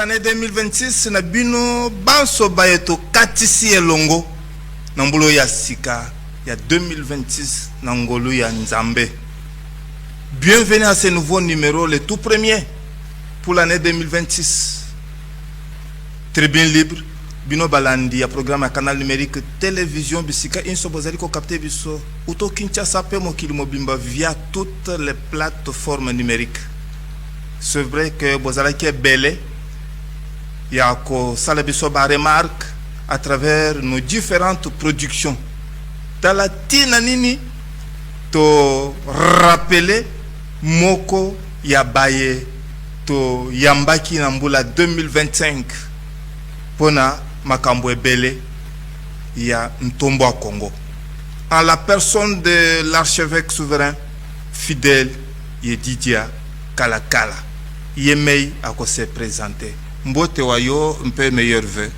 l'année 2026 na bino banso bayeto katisi elongo na mbolo ya sika ya 2026 na ngolu ya Nzambe. Bienvenue à ce nouveau numéro, le tout premier pour l'année 2026. Tribune libre, bino balandi ya programme ya canal numérique télévision bisika inso bozali ko capter biso uto Kinshasa pe mokili mobimba via toutes les plateformes numériques. C'est vrai que bozala ki belé ya ko sala biso ba remarque à travers nos différentes productions. Talatina nini to rappeler moko ya baye to yambaki na mbula 2025 pona makambo ebele ya ntombo à Congo en la personne de l'archevêque souverain fidèle Yedidia Kalakala yemei ako se présenter mbote wayo mpe meilleur vœu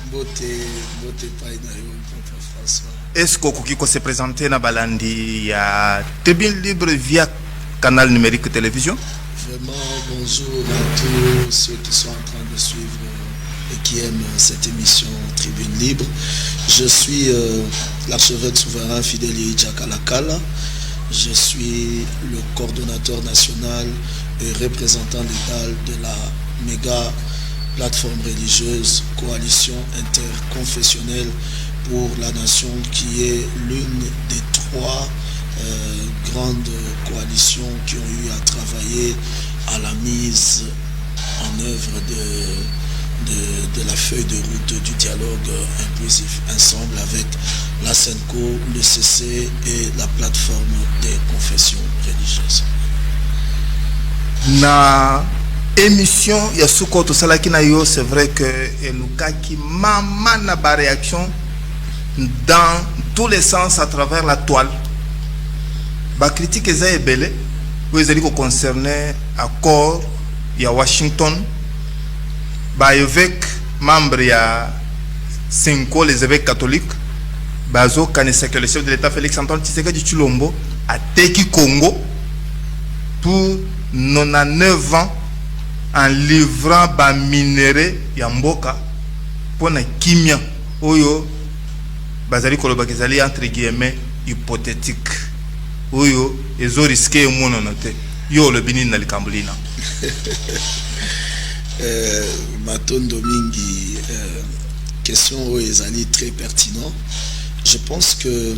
mbote pai na yo papa François. Est-ce que se présenter na balandi ya Tribune libre via canal numérique télévision? Vraiment bonjour à tous ceux qui sont en train de suivre et qui aiment cette émission Tribune libre. Je suis l'archevêque souverain fidèle Yedidia Kalakala. Je suis le coordonnateur national et représentant légal de la méga plateforme religieuse coalition interconfessionnelle pour la nation, qui est l'une des trois grandes coalitions qui ont eu à travailler à la mise en œuvre de la feuille de route du dialogue inclusif, ensemble avec la SENCO, le CC et la plateforme des confessions religieuses. Na émission ya suko to salaki na yo, c'est vrai que elukaki mama na ba réaction dans tous les sens à travers la toile. Ba critique eza ebele vous ezali ko concerner accord ya Washington ba évêque membre ya Senko, les évêques catholiques bazo kanisa que le chef de l'État Félix Antoine Tshisekedi Tshilombo a teki Congo pour 99 ans en livrant ba minéraux ya mboka pona kimia oyo bazali koloba kezali entre guillemets hypothétique oyo ezo risqué mono noté yo le bini na likambulina matondo mingi question oyo ezali très pertinent. Je pense que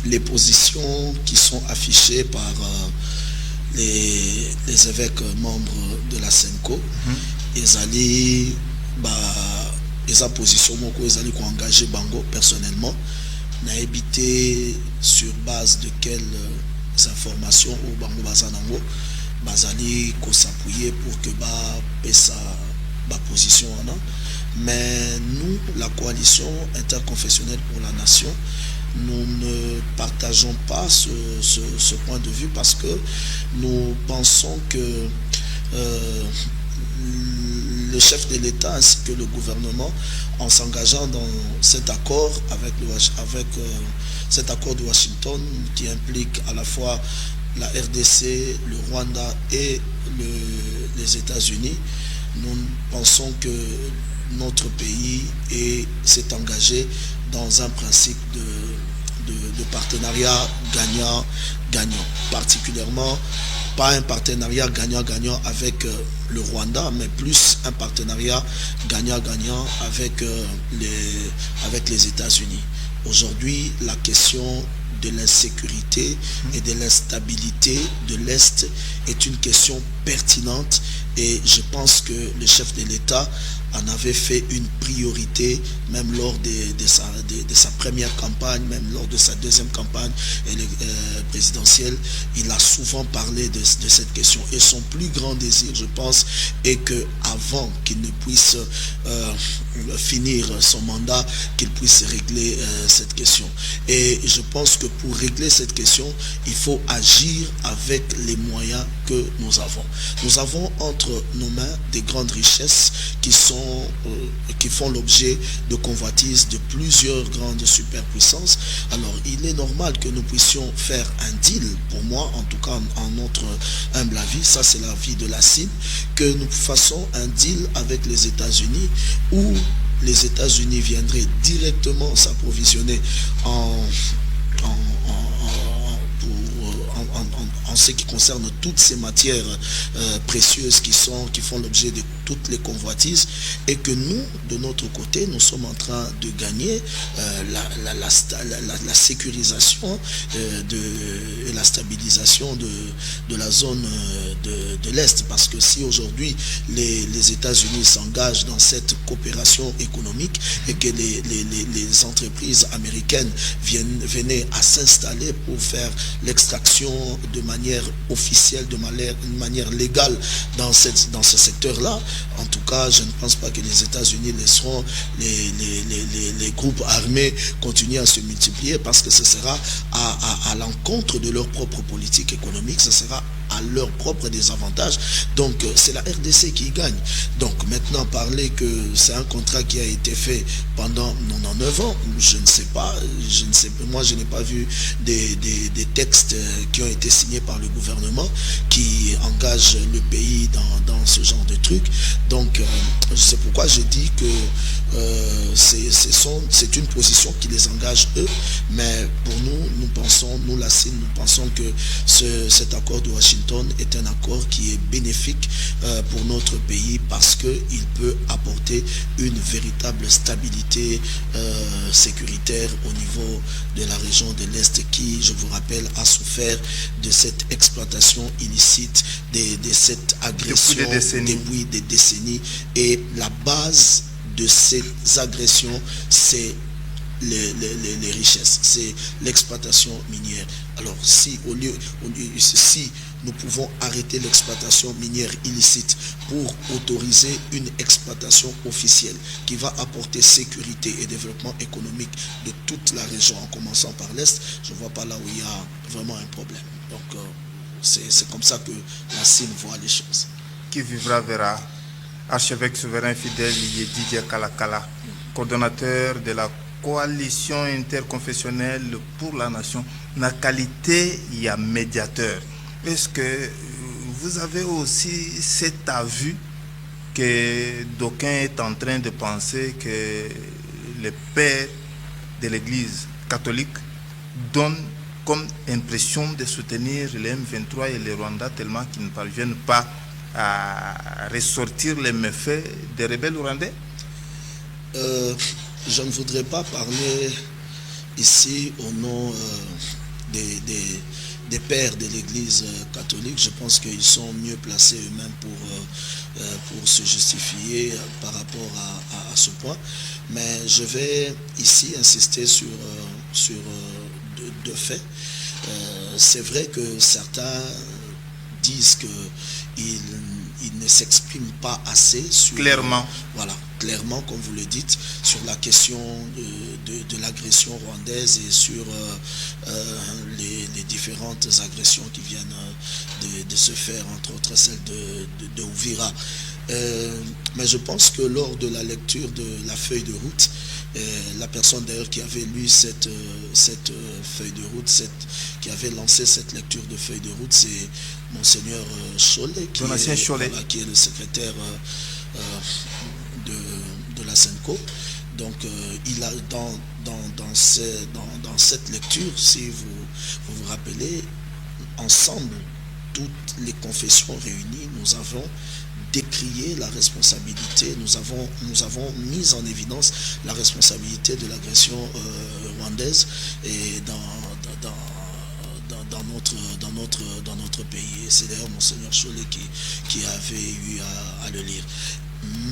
les positions qui sont affichées par les évêques membres de la SENCO, ezali eza position moko ezali ko engager bango personnellement na habité sur base de quelles informations ou bango bazanango bazali ko s'appuyer pour que pesa position wana. Mais nous, la coalition interconfessionnelle pour la nation, nous ne partageons pas ce point de vue, parce que nous pensons que le chef de l'État ainsi que le gouvernement, en s'engageant dans cet accord avec cet accord de Washington qui implique à la fois la RDC, le Rwanda et les États-Unis, nous pensons que notre pays s'est engagé dans un principe de partenariat gagnant-gagnant, particulièrement pas un partenariat gagnant-gagnant avec le Rwanda, mais plus un partenariat gagnant-gagnant avec les États-Unis. Aujourd'hui, la question de l'insécurité et de l'instabilité de l'Est est une question pertinente, et je pense que le chef de l'État en avait fait une priorité, même lors de sa première campagne, même lors de sa deuxième campagne présidentielle. Il a souvent parlé de cette question, et son plus grand désir, je pense, est que avant qu'il ne puisse finir son mandat, qu'il puisse régler cette question. Et je pense que pour régler cette question, il faut agir avec les moyens que nous avons. Nous avons entre entre nos mains des grandes richesses qui font l'objet de convoitises de plusieurs grandes superpuissances. Alors, il est normal que nous puissions faire un deal, pour moi, en tout cas, en notre humble avis, ça c'est l'avis de la CIN, que nous fassons un deal avec les États-Unis où les États-Unis viendraient directement s'approvisionner en ce qui concerne toutes ces matières précieuses qui font l'objet de toutes les convoitises, et que nous, de notre côté, nous sommes en train de gagner la sécurisation et la stabilisation de la zone de l'Est. Parce que si aujourd'hui les États-Unis s'engagent dans cette coopération économique et que les entreprises américaines venaient à s'installer pour faire l'extraction de manière officielle, de manière légale dans ce secteur-là, en tout cas, je ne pense pas que les États-Unis laisseront les groupes armés continuer à se multiplier, parce que ce sera à l'encontre de leur propre politique économique, ce sera à leur propre désavantage. Donc c'est la RDC qui gagne. Donc maintenant, parler que c'est un contrat qui a été fait pendant 99 ans, je ne sais pas, moi je n'ai pas vu des textes qui ont été signés par le gouvernement qui engagent le pays dans ce genre de trucs. Donc c'est pourquoi je dis que c'est une position qui les engage eux, mais pour nous la CIN, nous pensons que cet accord de Washington est un accord qui est bénéfique pour notre pays, parce qu'il peut apporter une véritable stabilité sécuritaire au niveau de la région de l'Est qui, je vous rappelle, a souffert de cette exploitation illicite, de cette agression depuis des décennies. Et la base de ces agressions, c'est les richesses, c'est l'exploitation minière. Alors si nous pouvons arrêter l'exploitation minière illicite pour autoriser une exploitation officielle qui va apporter sécurité et développement économique de toute la région, en commençant par l'Est, je ne vois pas là où il y a vraiment un problème. Donc c'est comme ça que la CIN voit les choses. Qui vivra verra. Archevêque souverain fidèle Yedidia Kalakala, coordonnateur de la coalition interconfessionnelle pour la nation, na qualité il y a médiateur. Est-ce que vous avez aussi cet avis que d'aucuns est en train de penser que les pères de l'Église catholique donnent comme impression de soutenir les M23 et les Rwandais tellement qu'ils ne parviennent pas à ressortir les méfaits des rebelles rwandais? Je ne voudrais pas parler ici au nom des pères de l'Église catholique. Je pense qu'ils sont mieux placés eux-mêmes pour se justifier par rapport à ce point. Mais je vais ici insister sur deux faits. C'est vrai que certains disent qu'ils ne s'expriment pas assez sur... Clairement. Voilà, clairement, comme vous le dites, sur la question de l'agression rwandaise et sur les différentes agressions qui viennent de se faire, entre autres celle de Uvira. Mais je pense que lors de la lecture de la feuille de route, la personne d'ailleurs qui avait lu cette feuille de route, qui avait lancé cette lecture de feuille de route, c'est Monseigneur Cholet, qui est le secrétaire de la SENCO. Donc il a dans cette lecture, si vous vous rappelez, ensemble, toutes les confessions réunies, nous avons décrié la responsabilité, nous avons mis en évidence la responsabilité de l'agression rwandaise et dans notre pays. Et c'est d'ailleurs Monseigneur Cholet qui avait eu à le lire.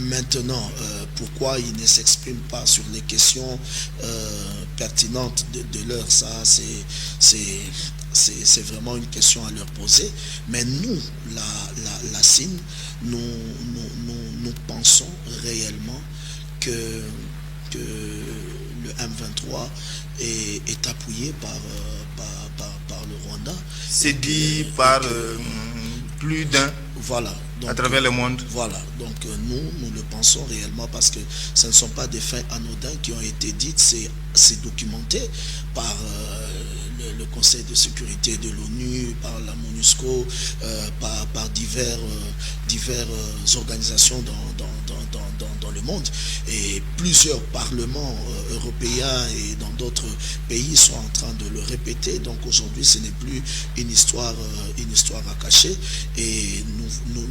Maintenant, pourquoi ils ne s'expriment pas sur les questions pertinentes de l'heure, ça c'est vraiment une question à leur poser. Mais nous, la CIN, nous pensons réellement que le M23 est appuyé par le Rwanda. C'est dit par plus d'un. Voilà. Donc, à travers le monde. Voilà, donc nous le pensons réellement parce que ce ne sont pas des faits anodins qui ont été dites, c'est documenté par le Conseil de sécurité de l'ONU, par la MONUSCO, par divers organisations dans le monde. Et plusieurs parlements européens et dans d'autres pays sont en train de le répéter. Donc aujourd'hui, ce n'est plus une histoire à cacher. Et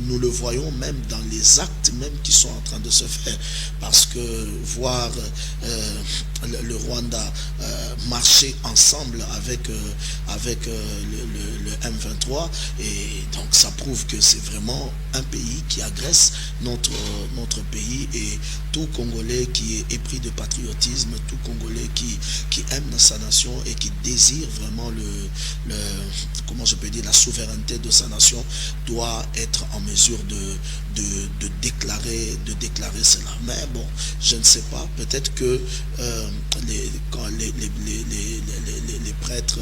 nous le voyons même dans les actes même qui sont en train de se faire. Parce que voir le Rwanda marcher ensemble avec le M23, et donc ça prouve que c'est vraiment un pays qui agresse notre pays, et tout Congolais qui est épris de patriotisme, tout Congolais qui aime sa nation et qui désire vraiment comment je peux dire, la souveraineté de sa nation, doit être en mesure de déclarer cela. Mais bon, je ne sais pas, peut-être que quand les prêtres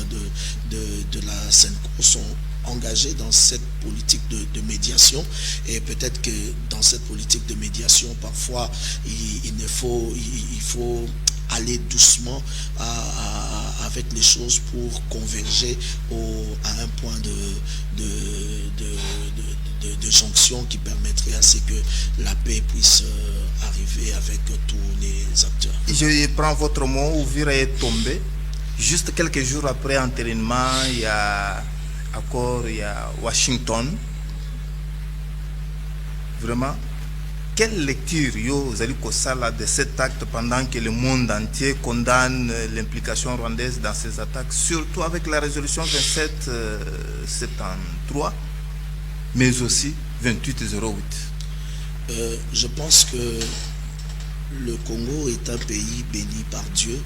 de la Senko sont engagés dans cette politique de médiation, et peut-être que dans cette politique de médiation, parfois il faut aller doucement avec les choses pour converger à un point de jonction qui permettrait à ce que la paix puisse arriver avec tous les acteurs. Je prends votre mot, Uvira est tombé. Juste quelques jours après l'enterrement, il y a accord, il y a Washington. Vraiment, quelle lecture vous allez de cet acte pendant que le monde entier condamne l'implication rwandaise dans ces attaques, surtout avec la résolution 2773, mais aussi 2808? Je pense que le Congo est un pays béni par Dieu,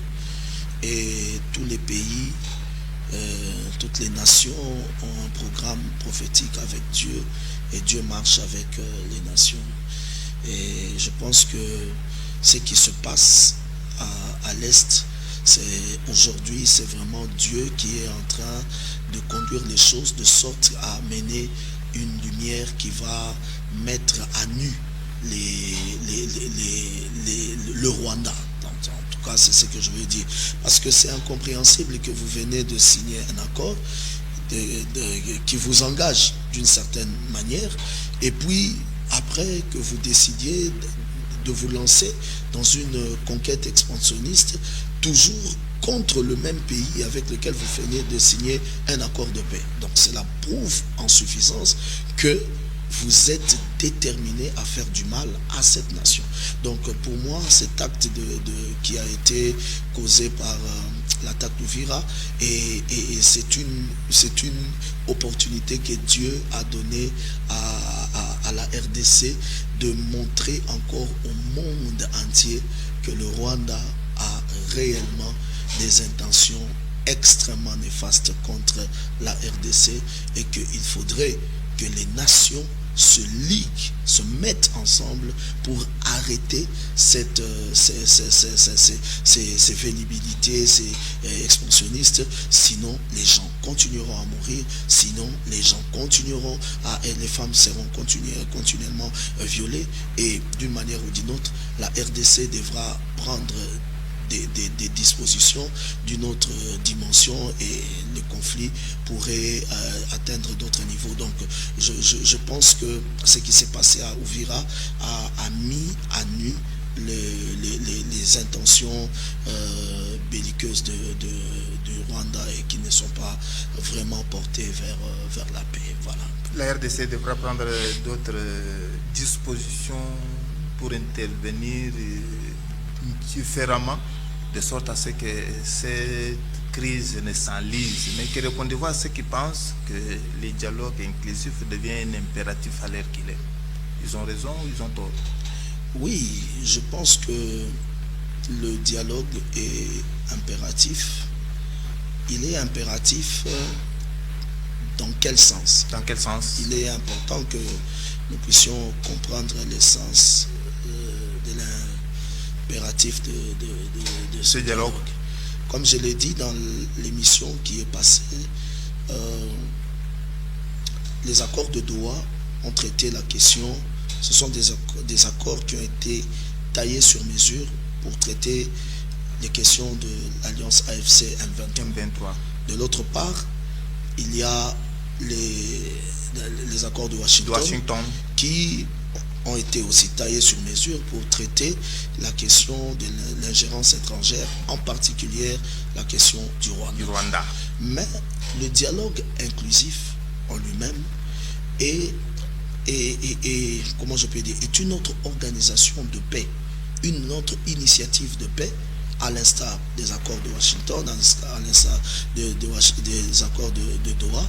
et tous les pays, toutes les nations ont un programme prophétique avec Dieu, et Dieu marche avec les nations. Et je pense que ce qui se passe à l'Est, aujourd'hui, c'est vraiment Dieu qui est en train de conduire les choses de sorte à mener une lumière qui va mettre à nu le Rwanda. En tout cas, c'est ce que je veux dire. Parce que c'est incompréhensible que vous venez de signer un accord qui vous engage d'une certaine manière, et puis après que vous décidiez de vous lancer dans une conquête expansionniste, toujours contre le même pays avec lequel vous venez de signer un accord de paix. Donc cela prouve en suffisance que vous êtes déterminé à faire du mal à cette nation. Donc pour moi, cet acte qui a été causé par l'attaque d'Uvira, et c'est une opportunité que Dieu a donnée à la RDC de montrer encore au monde entier que le Rwanda a réellement des intentions extrêmement néfastes contre la RDC, et qu'il faudrait que les nations se liguent, se mettent ensemble pour arrêter ces vénibilités, ces expansionnistes. Sinon, les gens continueront à mourir, sinon les gens continueront et les femmes seront continuellement violées, et d'une manière ou d'une autre, la RDC devra prendre des dispositions d'une autre dimension, et le conflit pourrait atteindre d'autres niveaux. Donc je pense que ce qui s'est passé à Uvira a mis à nu les intentions belliqueuses du Rwanda, et qui ne sont pas vraiment portées vers la paix. Voilà. La RDC devra prendre d'autres dispositions pour intervenir différemment, de sorte à ce que cette crise ne s'enlise. Mais que répondez-vous à ceux qui pensent que le dialogue inclusif devient un impératif à l'heure qu'il est? Ils ont raison ou ils ont tort? Oui, je pense que le dialogue est impératif. Il est impératif dans quel sens? Dans quel sens? Il est important que nous puissions comprendre l'essence de l'impératif de ce dialogue. Comme je l'ai dit dans l'émission qui est passée, les accords de Doha ont traité la question. Ce sont des accords qui ont été taillés sur mesure pour traiter les questions de l'alliance AFC M23. De l'autre part, il y a les accords de Washington qui ont été aussi taillés sur mesure pour traiter la question de l'ingérence étrangère, en particulier la question du Rwanda. Mais le dialogue inclusif en lui-même est comment je peux dire, est une autre organisation de paix, une autre initiative de paix, à l'instar des accords de Washington, à l'instar des accords de Doha,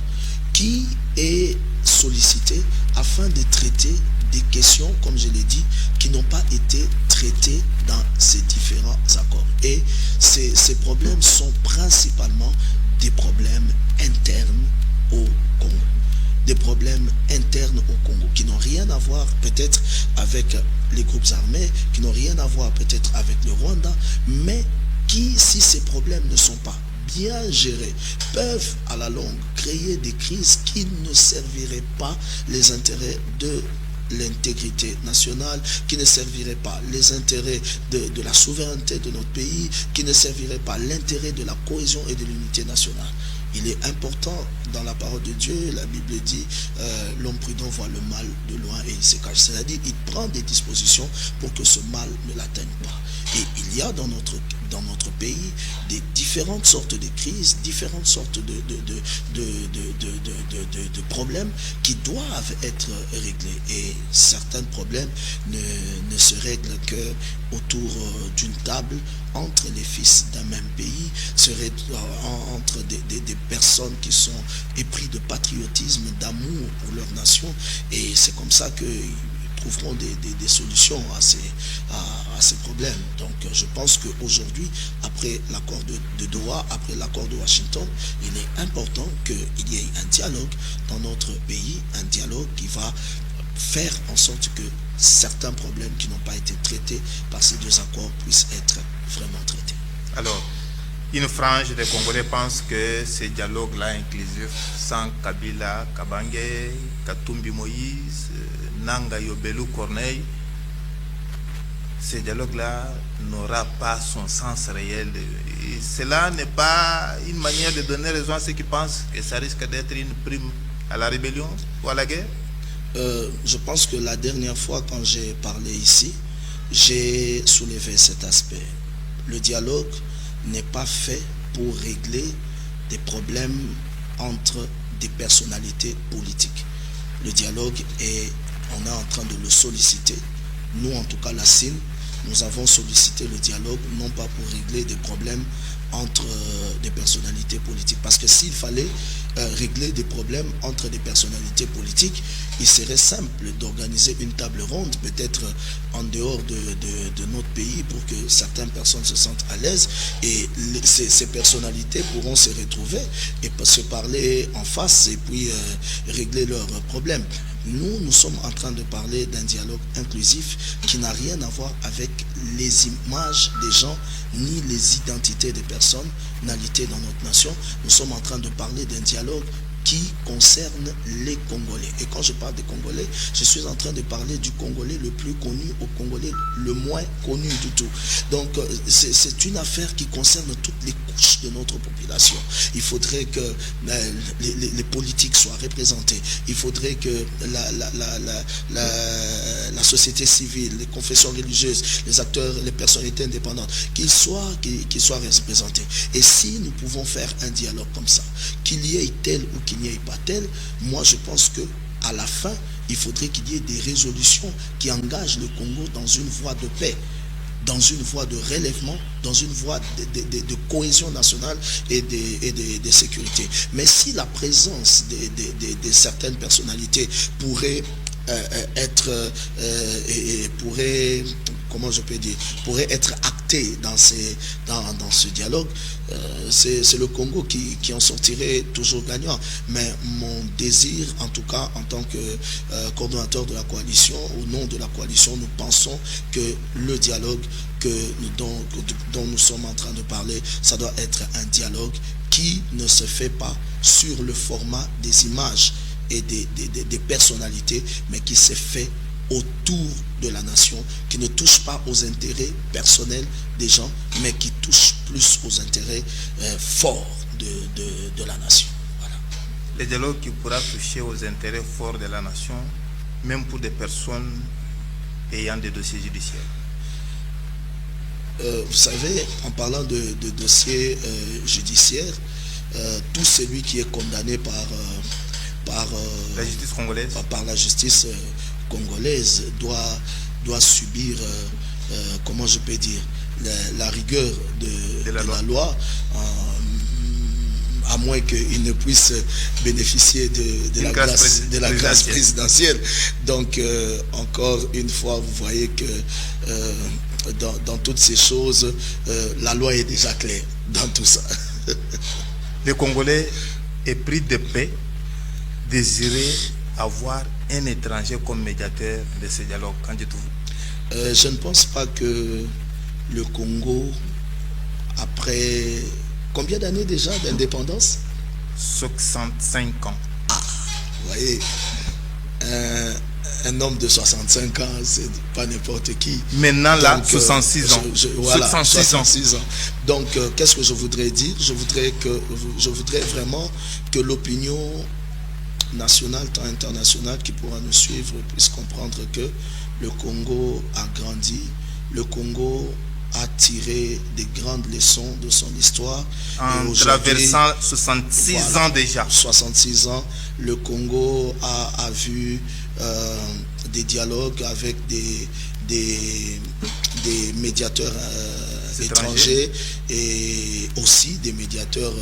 qui est sollicité afin de traiter des questions, comme je l'ai dit, qui n'ont pas été traitées dans ces différents accords. Et ces problèmes sont principalement des problèmes internes au Congo. Des problèmes internes au Congo qui n'ont rien à voir peut-être avec les groupes armés, qui n'ont rien à voir peut-être avec le Rwanda, mais qui, si ces problèmes ne sont pas bien gérés, peuvent à la longue créer des crises qui ne serviraient pas les intérêts de l'intégrité nationale, qui ne servirait pas les intérêts de la souveraineté de notre pays, qui ne servirait pas l'intérêt de la cohésion et de l'unité nationale. Il est important dans la parole de Dieu, la Bible dit l'homme prudent voit le mal de loin et il se cache. C'est-à-dire il prend des dispositions pour que ce mal ne l'atteigne pas. Et il y a dans notre pays des différentes sortes de crises, différentes sortes de problèmes qui doivent être réglés. Et certains problèmes ne se règlent que autour d'une table entre les fils d'un même pays, entre des personnes qui sont épris de patriotisme, d'amour pour leur nation. Et c'est comme ça qu'ils trouveront des solutions à ces problèmes. Donc je pense qu'aujourd'hui, après l'accord de Doha, après l'accord de Washington, il est important qu'il y ait un dialogue dans notre pays, un dialogue qui va faire en sorte que certains problèmes qui n'ont pas été traités par ces deux accords puissent être vraiment traités. Alors, une frange des Congolais pense que ces dialogues-là inclusifs, sans Kabila, Kabange, Katumbi Moïse, Nanga Yobelu Corneille, ces dialogues-là n'aura pas son sens réel. Et cela n'est pas une manière de donner raison à ceux qui pensent que ça risque d'être une prime à la rébellion ou à la guerre. Je pense que la dernière fois quand j'ai parlé ici, j'ai soulevé cet aspect. Le dialogue n'est pas fait pour régler des problèmes entre des personnalités politiques. Le dialogue on est en train de le solliciter. Nous, en tout cas, la CIN, nous avons sollicité le dialogue, non pas pour régler des problèmes entre des personnalités politiques. Parce que s'il fallait régler des problèmes entre des personnalités politiques, il serait simple d'organiser une table ronde, peut-être en dehors de notre pays, pour que certaines personnes se sentent à l'aise et ces personnalités pourront se retrouver et se parler en face et puis régler leurs problèmes. Nous sommes en train de parler d'un dialogue inclusif qui n'a rien à voir avec les images des gens ni les identités des personnalités dans notre nation. Nous sommes en train de parler d'un dialogue qui concerne les Congolais. Et quand je parle des Congolais, je suis en train de parler du Congolais le plus connu au Congolais le moins connu du tout. Donc c'est une affaire qui concerne toutes les couches de notre population. Il faudrait que les politiques soient représentés. Il faudrait que la société civile, les confessions religieuses, les acteurs, les personnalités indépendantes, qu'ils soient représentés. Et si nous pouvons faire un dialogue comme ça, qu'il y ait tel ou qu'il n'y ait pas tel, moi je pense que à la fin, il faudrait qu'il y ait des résolutions qui engagent le Congo dans une voie de paix, dans une voie de relèvement, dans une voie de cohésion nationale et de sécurité. Mais si la présence de certaines personnalités pourrait pourrait être acté dans ce dialogue, c'est le Congo qui en sortirait toujours gagnant. Mais mon désir, en tout cas en tant que coordonnateur de la coalition, au nom de la coalition, nous pensons que le dialogue dont nous sommes en train de parler, ça doit être un dialogue qui ne se fait pas sur le format des images et des personnalités, mais qui s'est fait autour de la nation, qui ne touche pas aux intérêts personnels des gens, mais qui touche plus aux intérêts forts de la nation. Voilà. Le dialogue qui pourra toucher aux intérêts forts de la nation, même pour des personnes ayant des dossiers judiciaires. Vous savez, en parlant de dossiers judiciaires, tout celui qui est condamné par la justice congolaise, par la justice congolaise doit subir, comment je peux dire, la rigueur de la loi, à moins qu'il ne puisse bénéficier de la grâce présidentielle. Donc, encore une fois, vous voyez que dans toutes ces choses, la loi est déjà claire dans tout ça. Les Congolais épris de paix désiraient avoir un étranger comme médiateur de ce dialogue. Qu'en dites-vous? Je ne pense pas que le Congo, après combien d'années déjà d'indépendance? 65 ans. Ah, vous voyez, un homme de 65 ans, c'est pas n'importe qui. Maintenant, là, 66 ans. Voilà, 66 ans. Donc, qu'est-ce que je voudrais dire? Je voudrais vraiment que l'opinion nationale, tant internationale, qui pourra nous suivre, puisse comprendre que le Congo a grandi, le Congo a tiré des grandes leçons de son histoire. En traversant 66 ans déjà. 66 ans, le Congo a vu des dialogues avec des médiateurs étrangers et aussi des médiateurs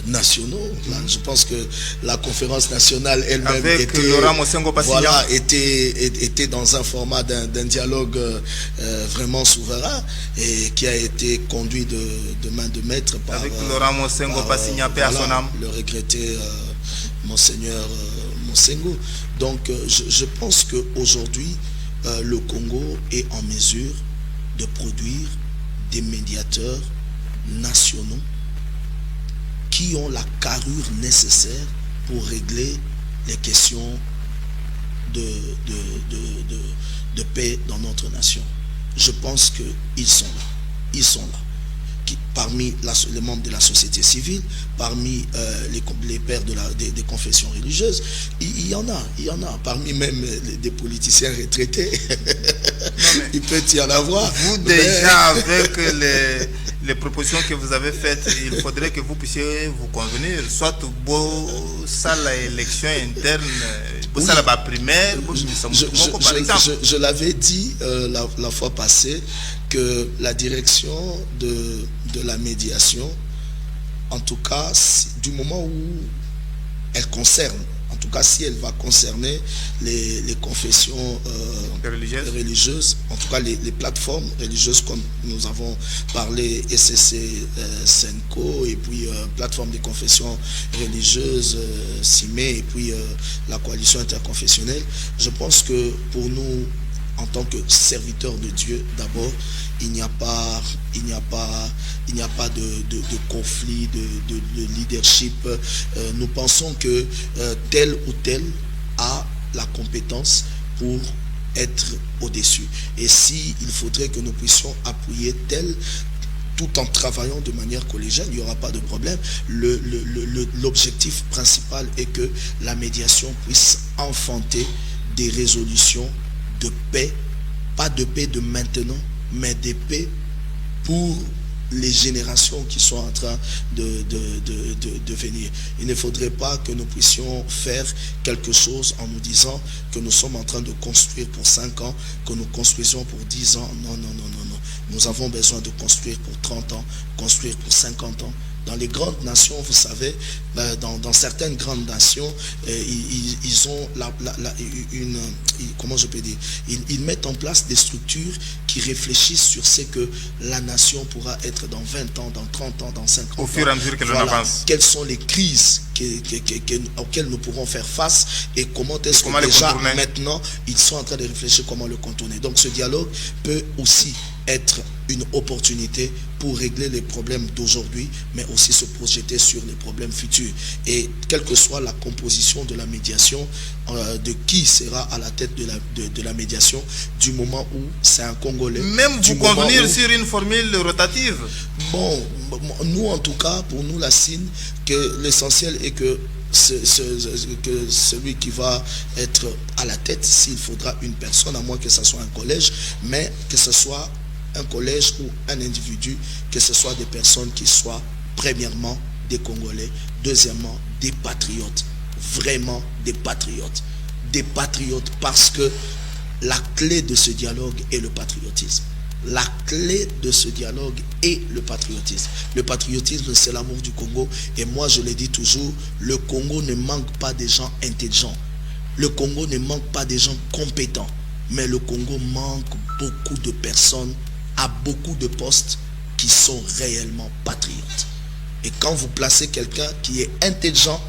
nationaux. Là, je pense que la conférence nationale elle-même était dans un format d'un dialogue vraiment souverain et qui a été conduit de main de maître par, avec Laurent Mosengo, le regretté Monseigneur Mosengo. Donc je pense qu'aujourd'hui le Congo est en mesure de produire des médiateurs nationaux qui ont la carrure nécessaire pour régler les questions de paix dans notre nation. Je pense qu'ils sont là. Ils sont là. Parmi les membres de la société civile, parmi les pères des confessions religieuses, il y en a. Parmi même des politiciens retraités, il peut y en avoir. Vous déjà, avec les propositions que vous avez faites, il faudrait que vous puissiez vous convenir, soit ça l'élection interne, ça la primaire, par exemple. Je l'avais dit la fois passée que la direction de la médiation, en tout cas du moment où elle concerne, en tout cas si elle va concerner les confessions religieuses, en tout cas les plateformes religieuses comme nous avons parlé, SCC, Senko, et puis plateforme des confessions religieuses, CIME, et puis la coalition interconfessionnelle, je pense que pour nous, en tant que serviteurs de Dieu, d'abord, il n'y a pas de conflit de leadership. Nous pensons que tel ou tel a la compétence pour être au-dessus. Et si il faudrait que nous puissions appuyer tel, tout en travaillant de manière collégiale, il n'y aura pas de problème. L'objectif principal est que la médiation puisse enfanter des résolutions de paix, pas de paix de maintenant, mais de paix pour les générations qui sont en train de venir. Il ne faudrait pas que nous puissions faire quelque chose en nous disant que nous sommes en train de construire pour 5 ans, que nous construisons pour 10 ans. Non. Nous avons besoin de construire pour 30 ans, construire pour 50 ans. Dans les grandes nations, vous savez, dans certaines grandes nations, ils ont comment je peux dire, ils mettent en place des structures qui réfléchissent sur ce que la nation pourra être dans 20 ans, dans 30 ans, dans 50 ans. Au fur et à mesure que l'on avance. Quelles sont les crises auxquelles nous pourrons faire face et comment est-ce que déjà maintenant, ils sont en train de réfléchir comment le contourner. Donc ce dialogue peut aussi être une opportunité pour régler les problèmes d'aujourd'hui, mais aussi se projeter sur les problèmes futurs. Et quelle que soit la composition de la médiation, de qui sera à la tête de la médiation, du moment où c'est un Congolais. Même vous convenir sur une formule rotative. Bon, nous en tout cas, pour nous la CIN, que l'essentiel est que que celui qui va être à la tête, s'il faudra une personne, à moins que ce soit un collège, mais que ce soit un collège ou un individu, que ce soit des personnes qui soient premièrement des Congolais, deuxièmement des patriotes, vraiment des patriotes parce que la clé de ce dialogue est le patriotisme. La clé de ce dialogue est le patriotisme. Le patriotisme, c'est l'amour du Congo. Et moi, je le dis toujours, le Congo ne manque pas des gens intelligents. Le Congo ne manque pas des gens compétents. Mais le Congo manque beaucoup de personnes à beaucoup de postes qui sont réellement patriotes. Et quand vous placez quelqu'un qui est intelligent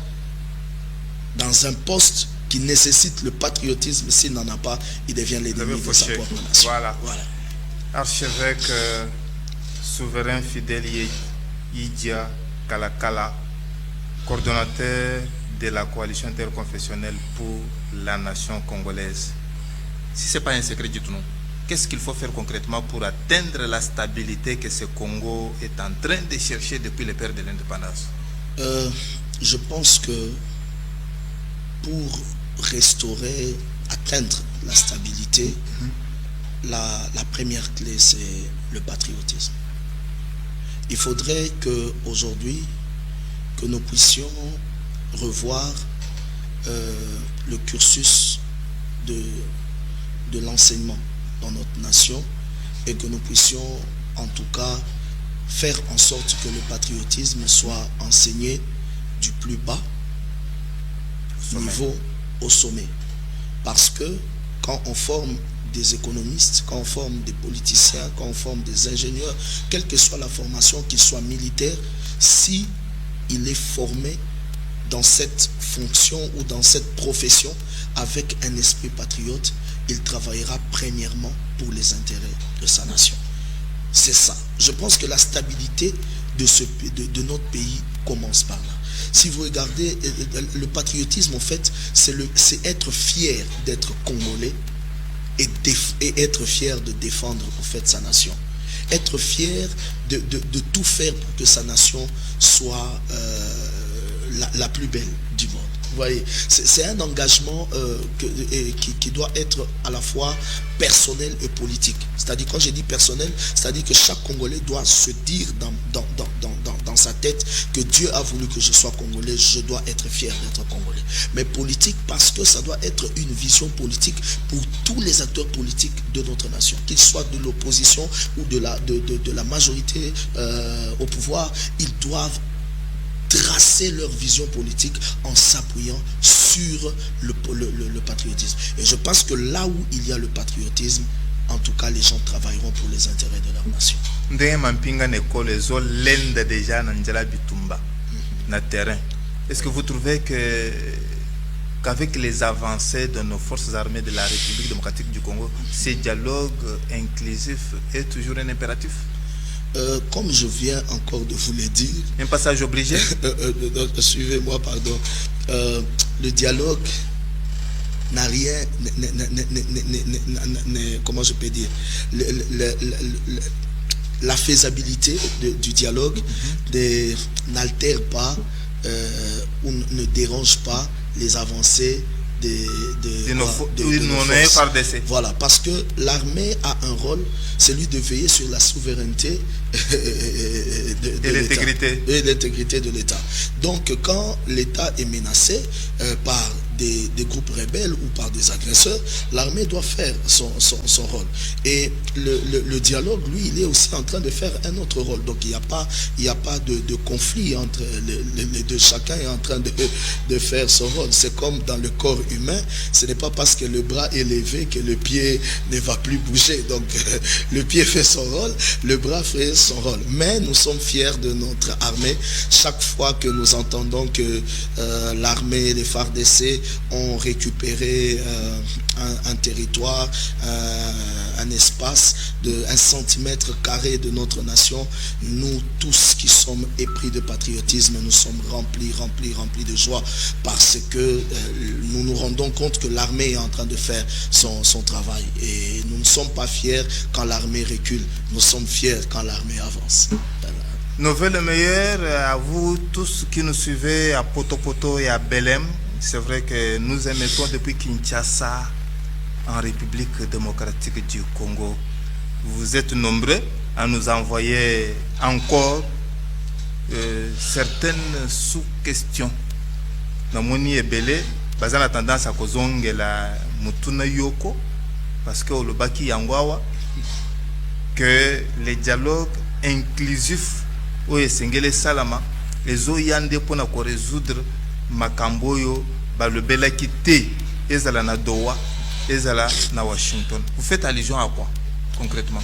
dans un poste qui nécessite le patriotisme, s'il n'en a pas, il devient l'ennemi de sa propre nation. Voilà. Archevêque souverain fidèle Yidia Kalakala, coordonnateur de la coalition interconfessionnelle pour la nation congolaise. Si ce n'est pas un secret, dites-nous, qu'est-ce qu'il faut faire concrètement pour atteindre la stabilité que ce Congo est en train de chercher depuis le père de l'indépendance? Je pense que pour restaurer, atteindre la stabilité, la première clé, c'est le patriotisme. Il faudrait qu'aujourd'hui, que nous puissions revoir le cursus de l'enseignement dans notre nation et que nous puissions en tout cas faire en sorte que le patriotisme soit enseigné du plus bas niveau au sommet. Parce que quand on forme des économistes, quand on forme des politiciens, quand on forme des ingénieurs, quelle que soit la formation, qu'il soit militaire, si il est formé dans cette fonction ou dans cette profession avec un esprit patriote, il travaillera premièrement pour les intérêts de sa nation. C'est ça. Je pense que la stabilité de notre pays commence par là. Si vous regardez le patriotisme, en fait, c'est être fier d'être congolais et être fier de défendre en fait sa nation. Être fier de tout faire pour que sa nation soit la plus belle du monde. Vous voyez, c'est un engagement qui doit être à la fois personnel et politique. C'est-à-dire, quand je dis personnel, c'est-à-dire que chaque Congolais doit se dire dans sa tête que Dieu a voulu que je sois Congolais, je dois être fier d'être Congolais. Mais politique, parce que ça doit être une vision politique pour tous les acteurs politiques de notre nation, qu'ils soient de l'opposition ou de la majorité au pouvoir, ils doivent tracer leur vision politique en s'appuyant sur le patriotisme. Et je pense que là où il y a le patriotisme, en tout cas les gens travailleront pour les intérêts de leur nation. Est-ce que vous trouvez qu'avec les avancées de nos forces armées de la République démocratique du Congo, ce dialogue inclusif est toujours un impératif? Comme je viens encore de vous le dire, un passage obligé. Suivez-moi, pardon. Le dialogue n'a rien, comment je peux dire, la faisabilité du dialogue n'altère pas ou ne dérange pas les avancées de nos forces. Voilà, parce que l'armée a un rôle, celui de veiller sur la souveraineté de l'intégrité de l'État. Donc quand l'État est menacé par des groupes rebelles ou par des agresseurs, l'armée doit faire son rôle. Et le dialogue, lui, il est aussi en train de faire un autre rôle. Donc il n'y a pas de conflit entre les deux. Chacun est en train de faire son rôle. C'est comme dans le corps humain, ce n'est pas parce que le bras est levé que le pied ne va plus bouger. Donc le pied fait son rôle, le bras fait son rôle. Mais nous sommes fiers de notre armée. Chaque fois que nous entendons que l'armée, les FARDC ont récupéré un territoire, un espace de 1 centimètre carré de notre nation. Nous tous qui sommes épris de patriotisme, nous sommes remplis de joie parce que nous nous rendons compte que l'armée est en train de faire son travail. Et nous ne sommes pas fiers quand l'armée recule, nous sommes fiers quand l'armée avance. Nouvelle meilleure à vous tous qui nous suivez à Poto et à Belém. C'est vrai que nous émettons depuis Kinshasa, en République démocratique du Congo. Vous êtes nombreux à nous envoyer encore certaines sous-questions. Namoni Ebele, basant la tendance à kozongela mutuna yoko, parce que le baki yangwawa, que les dialogues inclusifs ou esengele salama, les oyande pour na résoudre makamboyo, le bela kité, ezala na Doha, ezala na Washington. Vous faites allusion à quoi concrètement?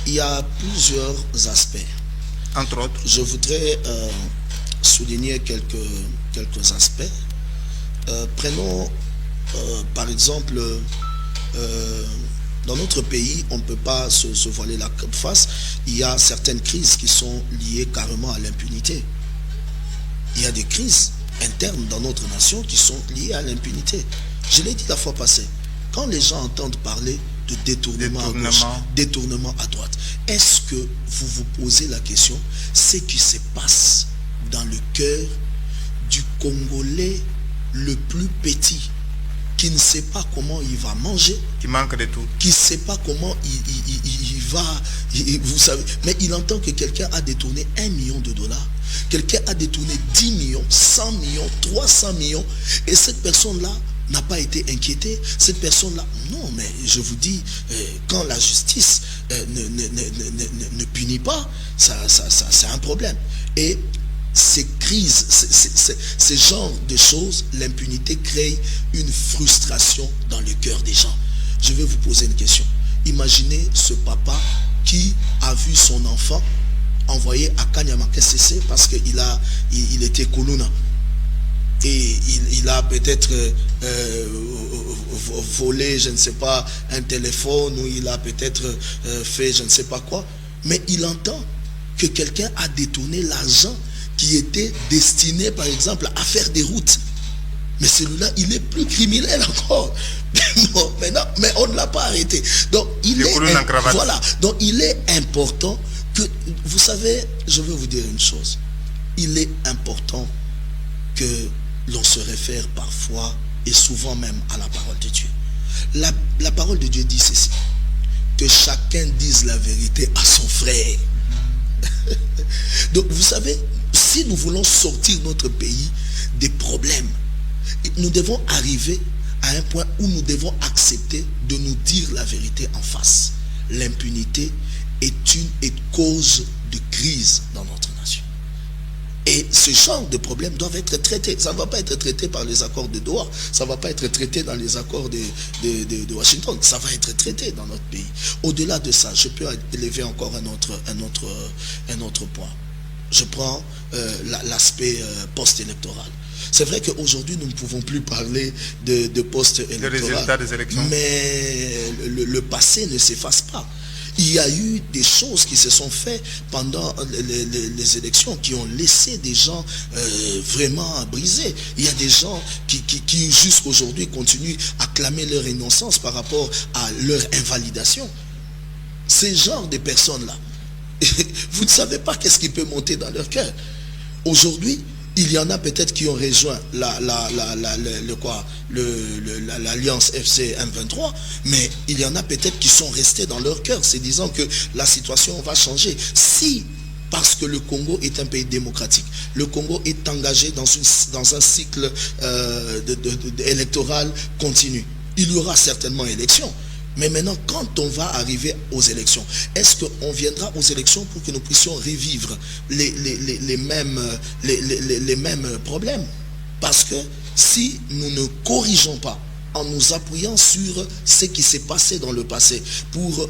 Il y a plusieurs aspects. Entre autres, je voudrais souligner quelques aspects. Prenons par exemple, dans notre pays, on ne peut pas se voiler la face. Il y a certaines crises qui sont liées carrément à l'impunité. Il y a des crises internes dans notre nation qui sont liées à l'impunité. Je l'ai dit la fois passée. Quand les gens entendent parler de détournement à gauche, détournement à droite, est-ce que vous vous posez la question, ce qui se passe dans le cœur du Congolais le plus petit, qui ne sait pas comment il va manger, qui manque de tout, qui ne sait pas comment il va, vous savez, mais il entend que quelqu'un a détourné $1 million, quelqu'un a détourné 10 millions, 100 millions, 300 millions, et cette personne-là n'a pas été inquiétée. Cette personne-là, non, mais je vous dis, quand la justice ne punit pas, ça c'est un problème. Et ces crises, ces genres de choses, l'impunité crée une frustration dans le cœur des gens. Je vais vous poser une question. Imaginez ce papa qui a vu son enfant envoyé à Kanyama KCC parce qu'il était Koluna. Et il a peut-être volé, je ne sais pas, un téléphone, ou il a peut-être fait je ne sais pas quoi. Mais il entend que quelqu'un a détourné l'argent qui était destiné, par exemple, à faire des routes. Mais celui-là, il est plus criminel encore. Bon, maintenant, mais on ne l'a pas arrêté. Donc, donc, il est important que, vous savez, je veux vous dire une chose. Il est important que l'on se réfère parfois et souvent même à la parole de Dieu. La parole de Dieu dit ceci, que chacun dise la vérité à son frère. Donc vous savez, si nous voulons sortir notre pays des problèmes, nous devons arriver à un point où nous devons accepter de nous dire la vérité en face. L'impunité est une cause de crise dans notre nation. Et ce genre de problèmes doivent être traités. Ça ne va pas être traité par les accords de Doha. Ça ne va pas être traité dans les accords de Washington. Ça va être traité dans notre pays. Au-delà de ça, je peux élever encore un autre point. Je prends l'aspect post-électoral. C'est vrai qu'aujourd'hui, nous ne pouvons plus parler de post-électoral. Le résultat des élections. Mais le passé ne s'efface pas. Il y a eu des choses qui se sont faites pendant les élections qui ont laissé des gens vraiment brisés. Il y a des gens qui jusqu'aujourd'hui continuent à clamer leur innocence par rapport à leur invalidation. Ces genres de personnes-là, vous ne savez pas qu'est-ce qui peut monter dans leur cœur. Aujourd'hui, il y en a peut-être qui ont rejoint l'alliance FC M23, mais il y en a peut-être qui sont restés dans leur cœur, se disant que la situation va changer. Si, parce que le Congo est un pays démocratique, le Congo est engagé dans un cycle électoral continu, il y aura certainement élection. Mais maintenant, quand on va arriver aux élections, est-ce qu'on viendra aux élections pour que nous puissions revivre les mêmes problèmes? Parce que si nous ne corrigeons pas en nous appuyant sur ce qui s'est passé dans le passé, pour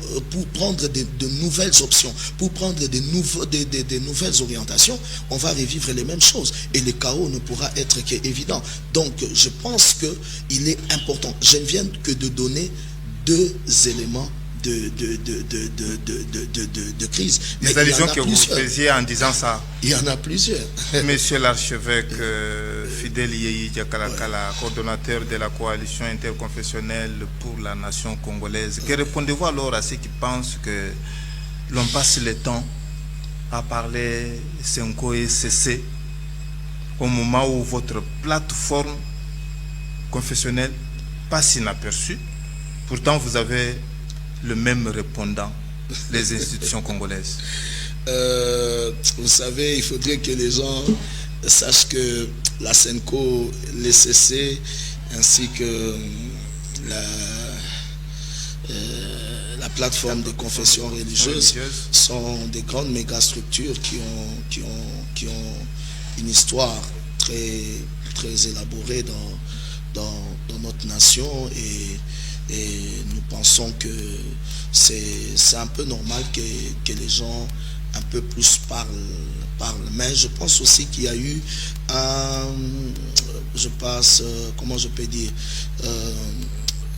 prendre de nouvelles options, pour prendre des nouvelles orientations, on va revivre les mêmes choses. Et le chaos ne pourra être qu'évident. Donc, je pense qu'il est important. Je ne viens que de donner 2 éléments de crise. Les allusions que vous faisiez en disant ça. Il y en a plusieurs. Monsieur l'archevêque Fidèle Yeyi Diakalakala, coordonnateur de la coalition interconfessionnelle pour la nation congolaise, que répondez-vous alors à ceux qui pensent que l'on passe le temps à parler Senko et CC au moment où votre plateforme confessionnelle passe inaperçue? Pourtant, vous avez le même répondant, les institutions congolaises. Vous savez, il faudrait que les gens sachent que la Senko, les CC, ainsi que la plateforme de confession religieuse sont des grandes mégastructures qui ont une histoire très élaborée dans notre nation, et nous pensons que c'est un peu normal que les gens un peu plus parlent. Mais je pense aussi qu'il y a eu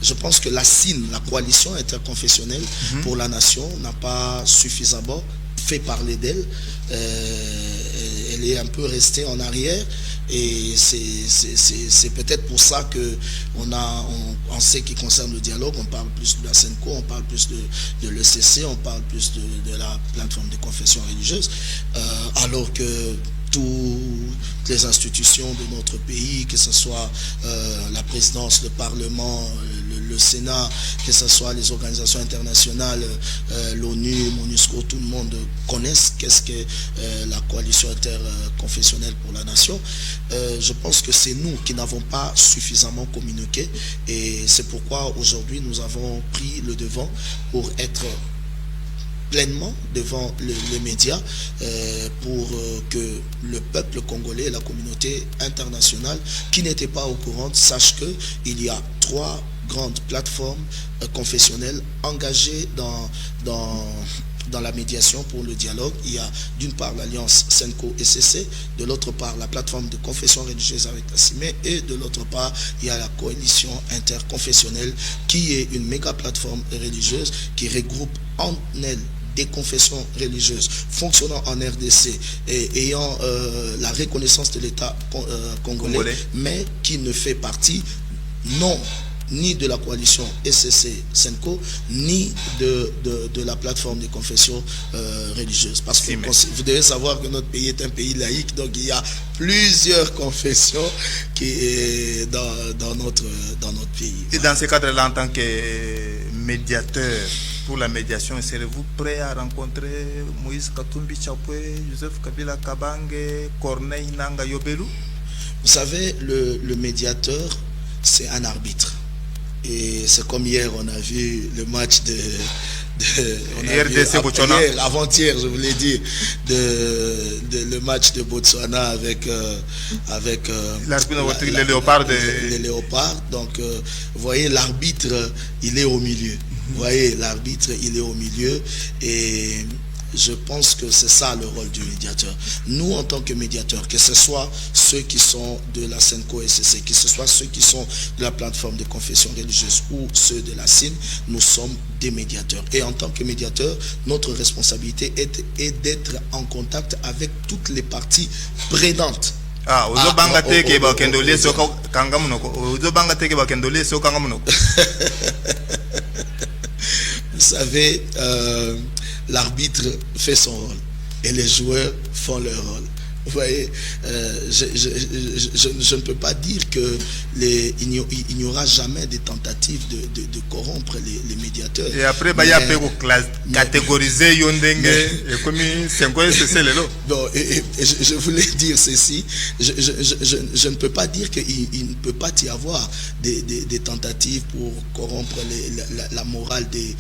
je pense que la CIN, la coalition interconfessionnelle pour la nation, n'a pas suffisamment fait parler d'elle. Elle est un peu restée en arrière, et c'est peut-être pour ça que en ce qui concerne le dialogue, on parle plus de la SENCO, on parle plus de l'ECC, on parle plus de la plateforme de confession religieuse, alors que toutes les institutions de notre pays, que ce soit la présidence, le Parlement, le Sénat, que ce soit les organisations internationales, l'ONU, MONUSCO, tout le monde connaisse qu'est-ce que la coalition interconfessionnelle pour la nation. Je pense que c'est nous qui n'avons pas suffisamment communiqué, et c'est pourquoi aujourd'hui nous avons pris le devant pour être pleinement devant les médias, pour que le peuple congolais, la communauté internationale qui n'était pas au courant sache qu'il y a 3 grandes plateformes confessionnelles engagées dans la médiation pour le dialogue. Il y a d'une part l'alliance SENCO-ECC, de l'autre part la plateforme de confession religieuse avec la CIME, et de l'autre part il y a la coalition interconfessionnelle, qui est une méga plateforme religieuse qui regroupe en elle des confessions religieuses fonctionnant en RDC et ayant la reconnaissance de l'État congolais, mais qui ne fait partie ni de la coalition ECC-SENCO, ni de la plateforme de confession religieuse. Parce que vous devez savoir que notre pays est un pays laïque, donc il y a plusieurs confessions dans notre pays. Et dans ce cadre-là, en tant que médiateur pour la médiation, serez-vous prêt à rencontrer Moïse Katumbi Chapwe, Joseph Kabila Kabange, Corneille Nanga Yobelu? Vous savez, le médiateur, c'est un arbitre. Et c'est comme hier, on a vu le match avant-hier, je voulais dire, le match de Botswana avec les léopards. Les léopards. Donc, vous voyez, l'arbitre, il est au milieu. Vous voyez, l'arbitre, il est au milieu, et je pense que c'est ça le rôle du médiateur. Nous, en tant que médiateurs, que ce soit ceux qui sont de la SENCO-ECC, que ce soit ceux qui sont de la plateforme de confession religieuse ou ceux de la CIN, nous sommes des médiateurs. Et en tant que médiateurs, notre responsabilité est d'être en contact avec toutes les parties prenantes. Vous savez, l'arbitre fait son rôle et les joueurs font leur rôle. Vous voyez, je ne peux pas dire qu'il n'y aura jamais des tentatives de corrompre les médiateurs. Et après, il y a catégoriser comme bon, et je voulais dire ceci, je ne peux pas dire qu'il ne peut pas y avoir des tentatives pour corrompre la morale des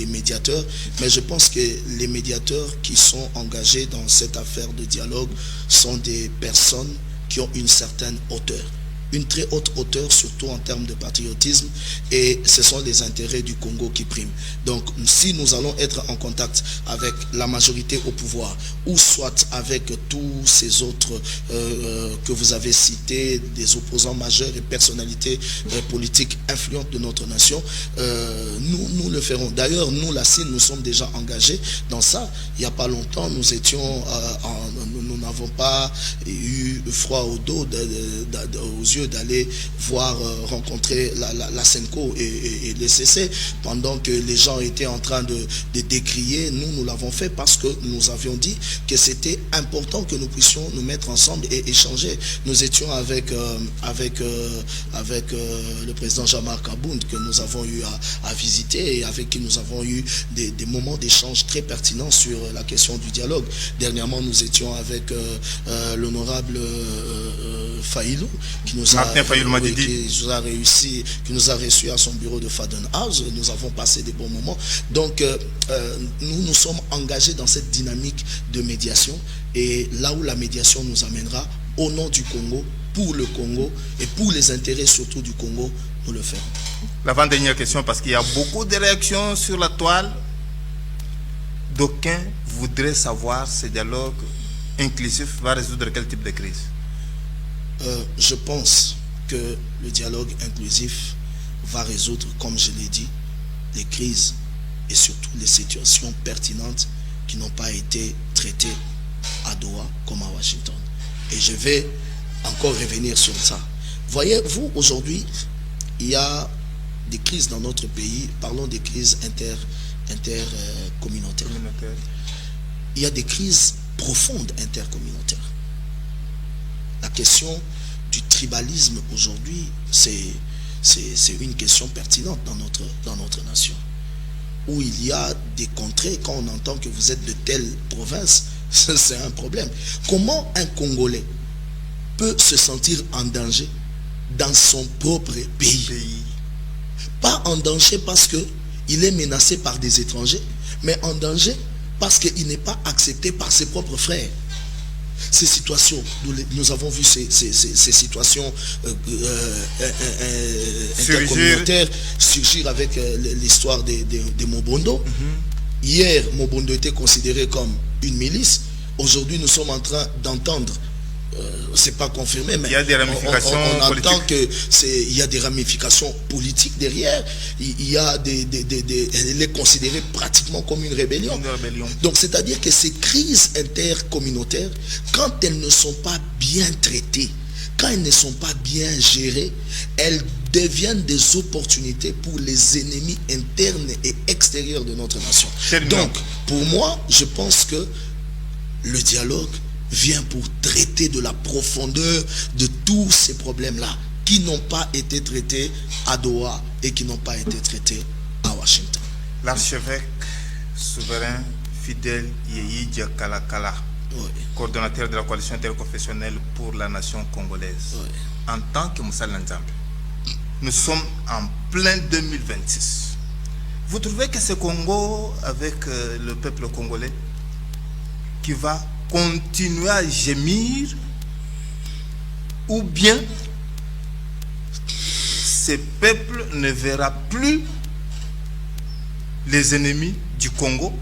médiateurs, mais je pense que les médiateurs qui sont engagés dans cette affaire de dialogue sont des personnes qui ont une certaine hauteur. une très haute hauteur, surtout en termes de patriotisme, et ce sont les intérêts du Congo qui priment. Donc si nous allons être en contact avec la majorité au pouvoir, ou soit avec tous ces autres que vous avez cités, des opposants majeurs et personnalités politiques influentes de notre nation, nous le ferons. D'ailleurs, nous, la CIN, nous sommes déjà engagés dans ça. Il n'y a pas longtemps, nous étions, nous n'avons pas eu froid au dos, aux yeux, d'aller voir, rencontrer la SENCO et les CC, pendant que les gens étaient en train de décrier. Nous l'avons fait parce que nous avions dit que c'était important que nous puissions nous mettre ensemble et échanger. Nous étions avec le président Jean-Marc Abound, que nous avons eu à visiter, et avec qui nous avons eu des moments d'échange très pertinents sur la question du dialogue. Dernièrement, nous étions avec l'honorable Faïlou, qui nous a reçu à son bureau de Faden House. Nous avons passé des bons moments. Donc, nous sommes engagés dans cette dynamique de médiation, et là où la médiation nous amènera, au nom du Congo, pour le Congo et pour les intérêts surtout du Congo, nous le ferons. L'avant-dernière question, parce qu'il y a beaucoup de réactions sur la toile. D'aucuns voudraient savoir ce dialogue inclusif va résoudre quel type de crise? Je pense que le dialogue inclusif va résoudre, comme je l'ai dit, les crises et surtout les situations pertinentes qui n'ont pas été traitées à Doha comme à Washington. Et je vais encore revenir sur ça. Voyez-vous, aujourd'hui, il y a des crises dans notre pays. Parlons des crises intercommunautaires. Il y a des crises profondes intercommunautaires. La question du tribalisme aujourd'hui, c'est une question pertinente dans notre nation. Où il y a des contrées, quand on entend que vous êtes de telle province, c'est un problème. Comment un Congolais peut se sentir en danger dans son propre pays? Pas en danger parce qu'il est menacé par des étrangers, mais en danger parce qu'il n'est pas accepté par ses propres frères. Ces situations, nous avons vu ces situations intercommunautaires surgir avec l'histoire des Mobondo. Hier, Mobondo était considéré comme une milice. Aujourd'hui, nous sommes en train d'entendre, c'est pas confirmé, mais il y a des ramifications on entend qu'il y a des ramifications politiques derrière. Il y a elle est considérée pratiquement comme une rébellion. Donc, c'est-à-dire que ces crises intercommunautaires, quand elles ne sont pas bien traitées, quand elles ne sont pas bien gérées, elles deviennent des opportunités pour les ennemis internes et extérieurs de notre nation. Donc, pour moi, je pense que le dialogue vient pour traiter de la profondeur de tous ces problèmes-là qui n'ont pas été traités à Doha et qui n'ont pas été traités à Washington. L'archevêque souverain fidèle Yéhi Diakalakala, coordonnateur de la coalition interconfessionnelle pour la nation congolaise, en tant que Moussa Nzambe, nous sommes en plein 2026. Vous trouvez que ce Congo, avec le peuple congolais, qui va continuer à gémir, ou bien ce peuple ne verra plus les ennemis du Congo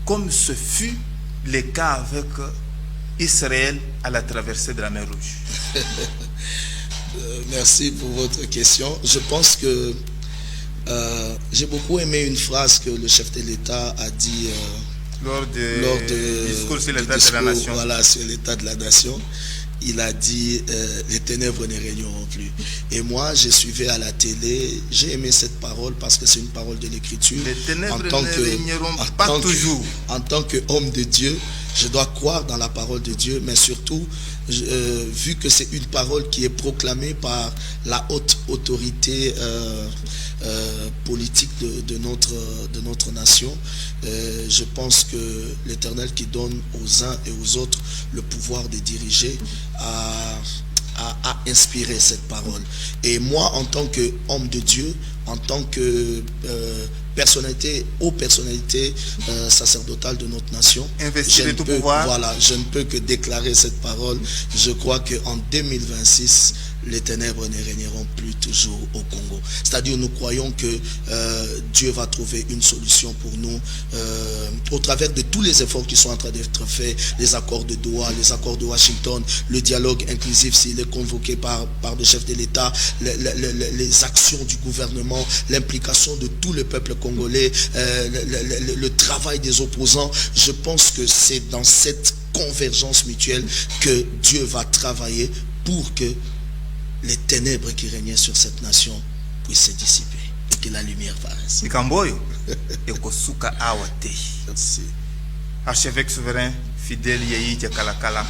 comme ce fut le cas avec Israël à la traversée de la mer Rouge? Merci pour votre question. Je pense que j'ai beaucoup aimé une phrase que le chef de l'État a dit lors du discours sur l'état de la nation. Voilà, sur l'état de la nation. Il a dit les ténèbres ne régneront plus. Et moi, je suivais à la télé, j'ai aimé cette parole parce que c'est une parole de l'écriture. Les ténèbres ne régneront pas toujours. En tant qu'homme de Dieu, je dois croire dans la parole de Dieu, mais surtout, vu que c'est une parole qui est proclamée par la haute autorité politique de notre nation, je pense que l'Éternel qui donne aux uns et aux autres le pouvoir de diriger a inspiré cette parole. Et moi, en tant qu'homme de Dieu, en tant que personnalité, haute personnalité sacerdotale de notre nation, je ne peux que déclarer cette parole. Je crois qu'en 2026, les ténèbres ne régneront plus toujours au Congo. C'est-à-dire, nous croyons que Dieu va trouver une solution pour nous au travers de tous les efforts qui sont en train d'être faits, les accords de Doha, les accords de Washington, le dialogue inclusif s'il est convoqué par le chef de l'État, les actions du gouvernement, l'implication de tout le peuple congolais, le travail des opposants. Je pense que c'est dans cette convergence mutuelle que Dieu va travailler pour que les ténèbres qui régnaient sur cette nation puissent se dissiper et que la lumière paraisse. Ikamboyo ekosuka awate. Merci. Archevêque souverain fidèle Yeyi Kalakala,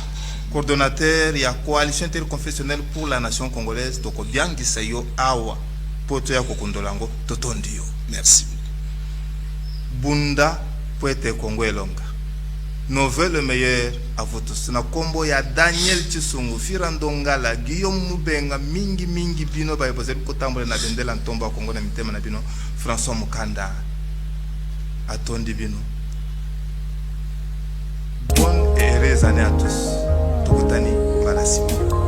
coordonnateur ya coalition interconfessionnelle pour la nation congolaise, toko biangisa yo awa poto ya kokundolango totondio. Merci. Bunda Poete Congo Elonga. Nos voeux le meilleur à vous tous. Na kombo ya Daniel Chisungu, Firandongala, Guillaume Mubenga, Mingi Bino, Baïbozel Kotambre na Bendela Ntomba Congo na Mitema na Bino, François Mukanda, Atondi Bino. Bonne et heureuse année à tous. Tokutani, Balasimo.